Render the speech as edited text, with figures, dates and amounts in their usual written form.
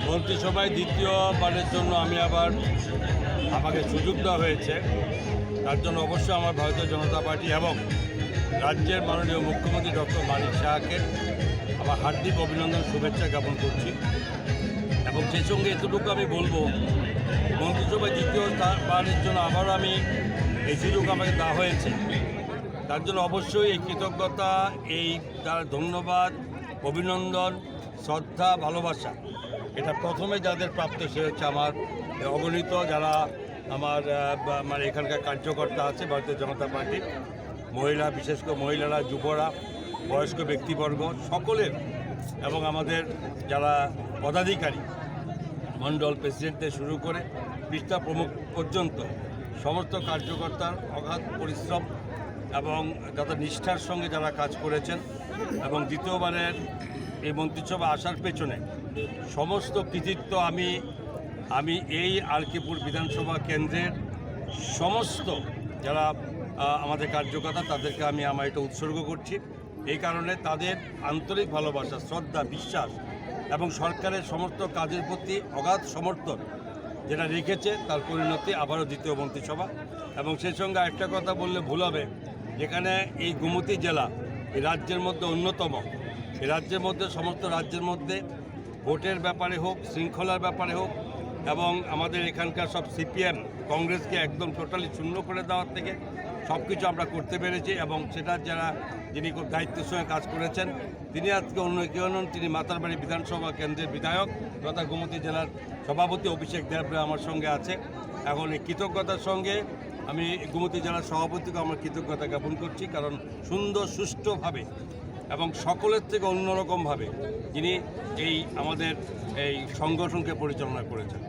মন্ত্রিসভায় দ্বিতীয়বারের জন্য আমাকে সুযোগ দেওয়া হয়েছে। তার জন্য অবশ্যই আমার ভারতীয় জনতা পার্টি এবং রাজ্যের মাননীয় মুখ্যমন্ত্রী ডক্টর মানিক সাহাকে আমার হার্দিক অভিনন্দন শুভেচ্ছা জ্ঞাপন করছি। এবং সেই সঙ্গে এতটুকু আমি বলবো, মন্ত্রিসভায় দ্বিতীয়বারের জন্য আবারও এই সুযোগ আমাকে দেওয়া হয়েছে। তার জন্য অবশ্যই এই কৃতজ্ঞতা, তার ধন্যবাদ, অভিনন্দন, শ্রদ্ধা, ভালোবাসা, এটা প্রথমে যাদের প্রাপ্ত সে হচ্ছে আমার অগণিত যারা আমার এখানকার কার্যকর্তা আছে ভারতীয় জনতা পার্টি, মহিলা, বিশেষ করে মহিলারা, যুবরা, বয়স্ক ব্যক্তিবর্গ সকলের, এবং আমাদের যারা পদাধিকারী মণ্ডল প্রেসিডেন্টদের শুরু করে পৃষ্ঠা প্রমুখ পর্যন্ত সমস্ত কার্যকর্তার অগাধ পরিশ্রম এবং যত নিষ্ঠার সঙ্গে যারা কাজ করেছেন। এবং দ্বিতীয়বারের এই মন্ত্রিসভা আসার পেছনে সমস্ত কৃতিত্ব আমি এই আরকিপুর বিধানসভা কেন্দ্রের সমস্ত যারা আমাদের কার্যকর্তা তাদেরকে আমার এটা উৎসর্গ করছি। এই কারণে তাদের আন্তরিক ভালোবাসা, শ্রদ্ধা, বিশ্বাস এবং সরকারের সমস্ত কাজের প্রতি অগাধ সমর্থন যেটা রেখেছে, তার পরিণতি আবারও দ্বিতীয় মন্ত্রিসভা। এবং সেই সঙ্গে একটা কথা বললে ভুল হবে, যেখানে এই গোমতী জেলা এই রাজ্যের মধ্যে অন্যতম, এই রাজ্যের মধ্যে সমস্ত রাজ্যের মধ্যে ভোটের ব্যাপারে হোক, শৃঙ্খলার ব্যাপারে হোক, এবং আমাদের এখানকার সব সিপিএম কংগ্রেসকে একদম টোটালি শূন্য করে দেওয়ার থেকে সব কিছু আমরা করতে পেরেছি। এবং সেটার যিনি খুব দায়িত্বের সঙ্গে কাজ করেছেন, তিনি আজকে অন্য কেউ নন, তিনি মাতারবাড়ি বিধানসভা কেন্দ্রের বিধায়ক তথা গোমতী জেলার সভাপতি অভিষেক দেবরা আমার সঙ্গে আছে। এখন এই কৃতজ্ঞতার সঙ্গে আমি গোমতী জেলার সভাপতিকে আমার কৃতজ্ঞতা জ্ঞাপন করছি, কারণ সুন্দর সুষ্ঠুভাবে এবং সকলের থেকে অন্যরকমভাবে যিনি আমাদের এই সংগঠনকে পরিচালনা করেছেন।